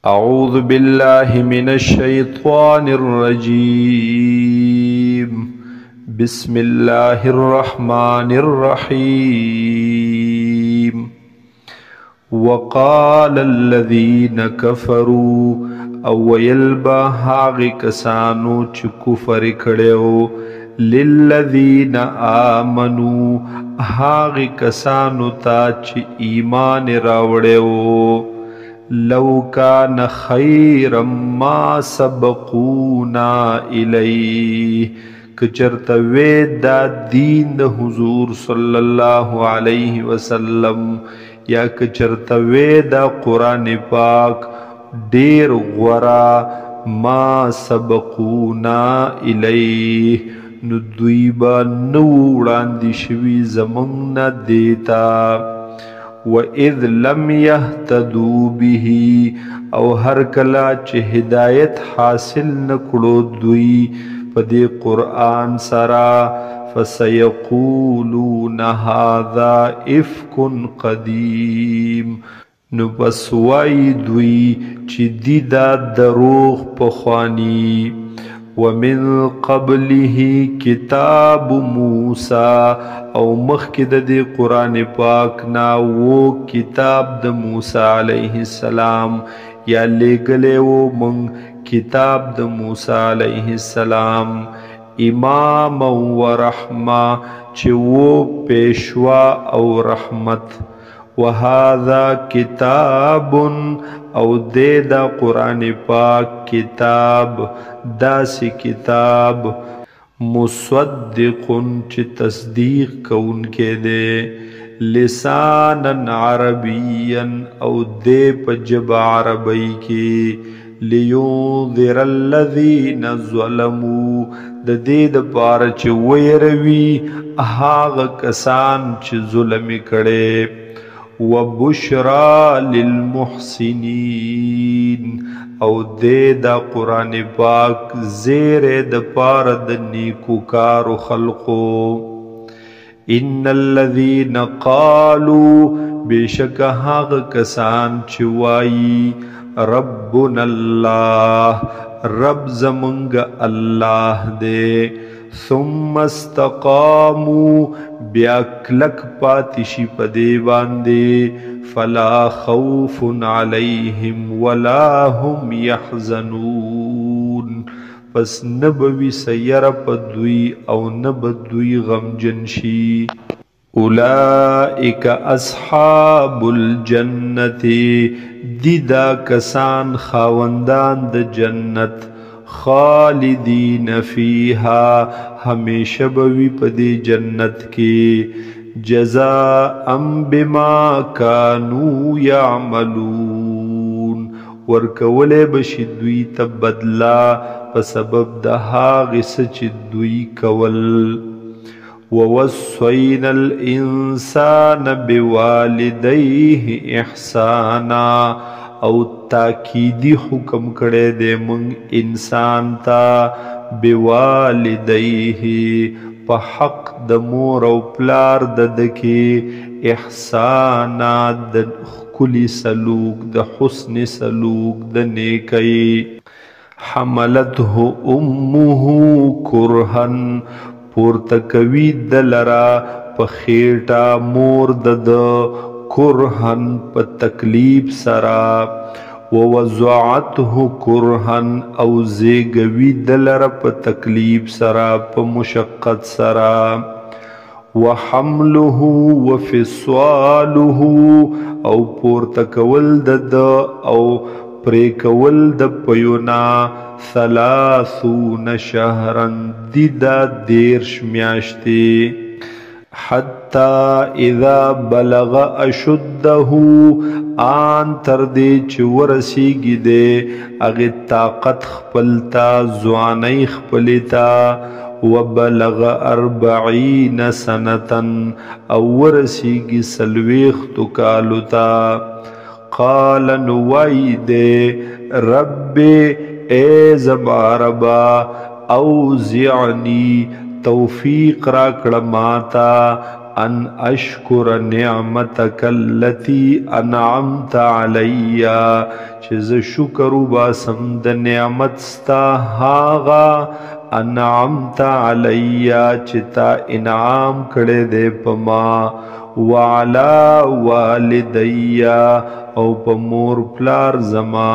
أعوذ بالله من الشيطان الرجيم. بسم الله الرحمن الرحيم. وقال الذين كفروا او يلبا هاغ کسانو چ کفر کړو للذین آمنوا هاغ کسانو تا چ ایمان راوړو لو کان خیرا ما سبقونا الیه کچرت وید دا دین دا حضور صلی اللہ علیہ وسلم یا کچرت وید دا قرآن پاک دیر غورا ما سبقونا الیه ندویبا نوڑان دی شوی زمانگ دیتا وَإِذْ لَمْ يَهْتَدُوا بِهِ او ہر کلا چه ہدایت حاصل نکڑو دوی پدی قرآن سرا فَسَيَقُولُونَ هَذَا إِفْكٌ قَدِيمٌ نبسوائی دوی چی دیدا دروغ پخوانی ومن قبله کتاب موسیٰ او مخکد دی قرآن پاک نا وہ کتاب دا موسیٰ علیہ السلام یا لے گلے وہ منگ کتاب دا موسیٰ علیہ السلام امام و رحمہ چی وہ پیشوا او رحمت وَهَذَا كِتَابٌ او دے دا قرآن پاک کتاب دا سی کتاب مصدقن چی تصدیق کون کے دے لسانا عربیا او دے پجب عربی کی لیونذر الذین ظلموا دا دے دا پار چی ویروی آغا کسان چی ظلمی کڑے وبشرى للمحسنين او دے دا قرآن پاک زیر دا پارد نیکوکار خلقو ان الذین قالوا بیشک حق کسان چوائی ربنا اللہ رب زمنگ اللہ دے ثم استقاموا بیا کلک پاتشی پدے باندے فلا خوف علیہم ولا هم یحزنون پس نبوی سیر پدوی او نبدوی غم جنشی اولئک اصحاب الجنت دیدا کسان خاوندان د جنت خالدین فیہا ہمیشہ بوی پدی جنت کی جزاء بما کانوا یعملون ورکولے بشدوی تبدلا پسبب دہا غس چدوی کول ووصینا الانسان بوالدیہ احسانا او تاکیدی حکم کڑے دے منگ انسان تا بوالدیہ پا حق دا مور او پلار ددکی احسانا دا کلی سلوک دا حسن سلوک دا نیکی حملته امه کرہن پورتکوی دلرا پا خیٹا مور دد کرہن پا تکلیب سرا ووضعته کرہن او زیگوی دلر پا تکلیب سرا پا مشقت سرا وحمله وفصاله او پورتکول دد او پریکول د پیونا 30 شهرا دیدا دیرش میاشتی حتی اذا بلغ اشده آن تردی چورسیگی دے اغی طاقت خپلتا زوانی خپلتا وبلغ 40 سنتا او ورسیگی سلویخت کالتا قال نوائی دے رب اے زباربا اوزعنی توفیق را کڑماتا ان اشکر نعمتک التي انعمت علی چې زه شکر وباسم د نعمت ستا هاغه انعمت علی چې تا انعام کړی دی په ما وعلى والدی او په مور پلار زما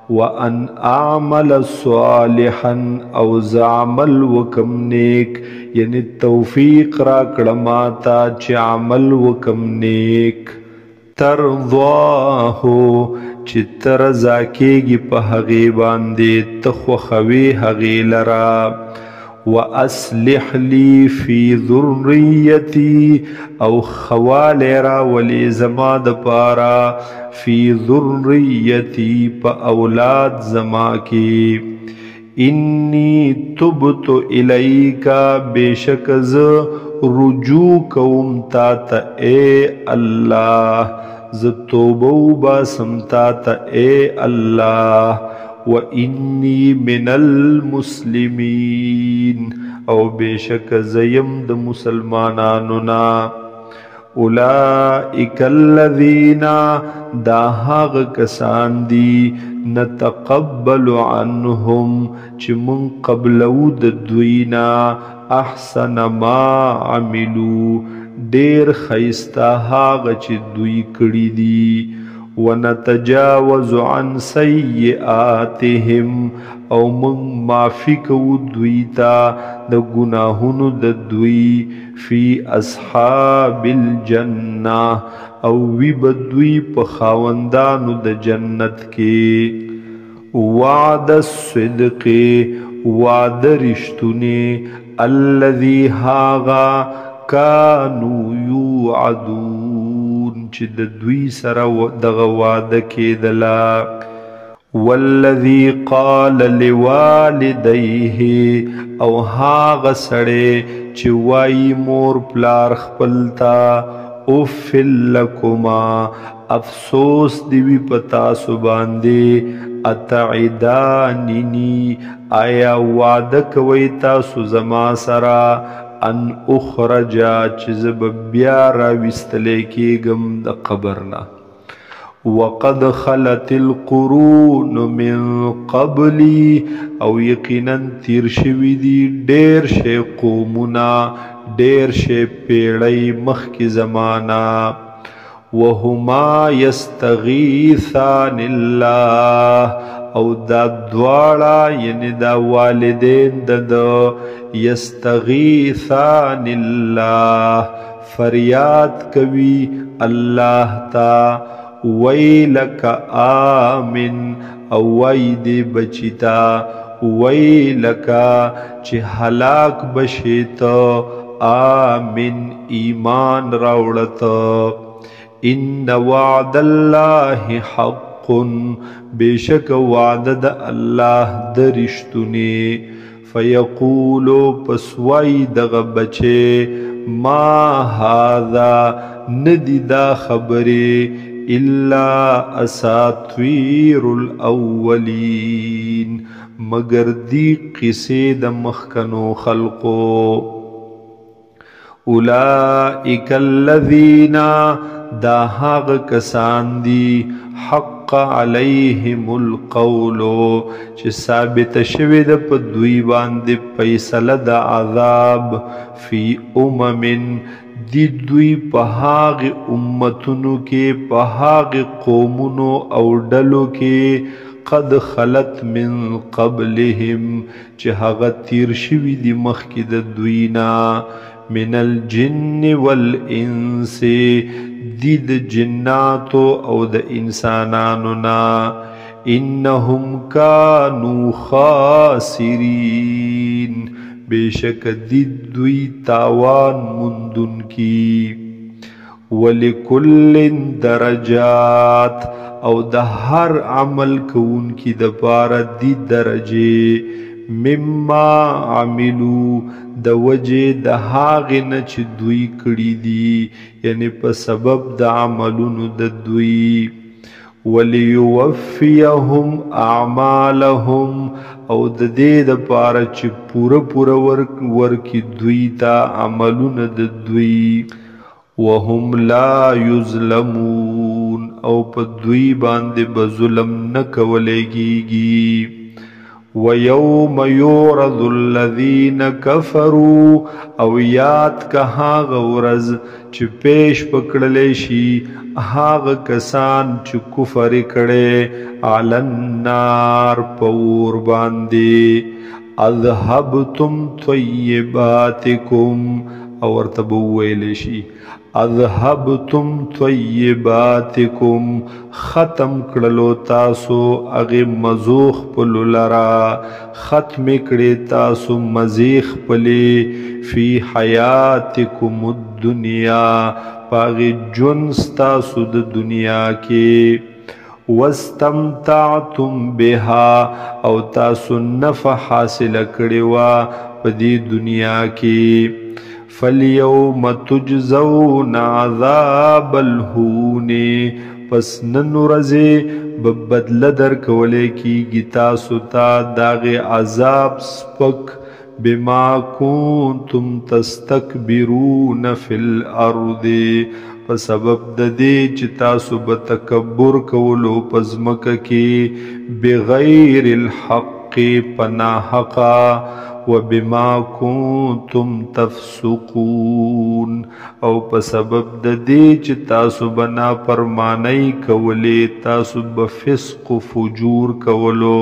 وان اعمل صالحا او زعمل وکم نیک یعنی توفیق را کړماتا چې عمل وکم نیک ترضاه چې ترضا کېږي په هغې باندې ته خوښوې هغې لره واصلح لي في ذريتي او خوالی راولې زما دپاره فی ذریتی په اولاد زما کې انی تبت الیکا بیشک ز رجوع کوم تا ته اے الله ز توبه وباسم تا ته اے الله وانی من المسلمین او بیشک زیم د مسلمانانو نا اولئک الذین دا هاغ کسان دی نتقبل عنهم چې من قبلو د دوینا احسن ما عملو ډیر خیستا هاغ چې دوی کړي دي ونتجاوز عن سیئاتهم او من معافی کو دوی تا د گناهونو د دوی فی اصحاب الجنه او وی بدوی په خاوندانو د جنت کې وعد الصدق وعد رشتونه الذي هاغا کانو یوعدون چې د دوی سره دغه وعده کېدله والذي قال لوالديه او هاغه سړی چې وایي مور پلار خپل ته اف لکما افسوس دی وی پتا سو باندې اتعداننی آیا وعده کوي تاسو زما سره ان اخرجا چې زب بیا را وستلې کېږم د قبرنا وقد خلت القرون من قبلی او یقینا تیر شوی دی ډیر شی قومنا ډیر شی پیړی مخکی زمانہ وهما یستغیثان الله او دا دواړه یعنی دا والدین د یستغیثان الله فریاد کوي الله تا ویلک آمن او وید بچتا ویلک چې هلاک بشیت آمن ایمان راوړت ان وعد الله حق بیشک وعد د الله د رښتونی فیقولو پسوی دغه بچه ما هذا ندی دا خبره الا اساطیر الاولین مگر دی قصه د مخکنو خلقو اولئک الذین دا هاغ کسان دی حق علیهم القول چې ثابت شوی د په دوی باندې فیصله د عذاب فی دی دوی په هاغ امتونو کې په هاغ قومونو او ډلو کې قد خلت من قبلهم چې هغه تیر شوی دی مخکې د دوینا من الجن والانس دی د جناتو او د انسانانو نا انهم کانوا خاسرین بیشک دی دوی تاوان مندن کی ولکل درجات او د هر عمل کون کی د پاره دی درجه مما عملو د وجه د هاغه نه چې دوی کړی دي یعنی په سبب د عملونو د دوی وليوفيهم اعمالهم او د دې د پاره چې پوره ورکی دوی ته عملونه د دوی وهم لا یظلمون او په دوی باندې به ظلم نه کولیږي وَيَوْمَ يُعْرَضُ الَّذِينَ كَفَرُوا او یاد که هاغه ورځ چې پیش پکړلې شي هاغه کسان چې کفر کړي علی النار پور باندې اذهبتم طیباتکم او ورته ویل شي اذهبتم طیباتکم ختم کړلو تاسو هغه مزوخ پلولرا ختم کړي تاسو مزیخ پلی فی حیاتکم الدنیا پاغي جون تاسو د دنیا کې واستمتعتم بها او تاسو نفع حاصل کړي وا په دې دنیا کې فَالْيَوْمَ تُجْزَوْنَ عَذَابَ الْهُونِ پس نن ورځې بدله درکولې کیږي تاسو ته داغه عذاب سپک بما كنتم تستكبرون فی الارض په سبب د دې چې تاسو به تکبر کولو پزمکه کې بغیر الحق پناحقا وبما كنتم تفسقون او په سبب د دې چې تاسو بنا پرمانی کولې تاسو به فسق و فجور کولو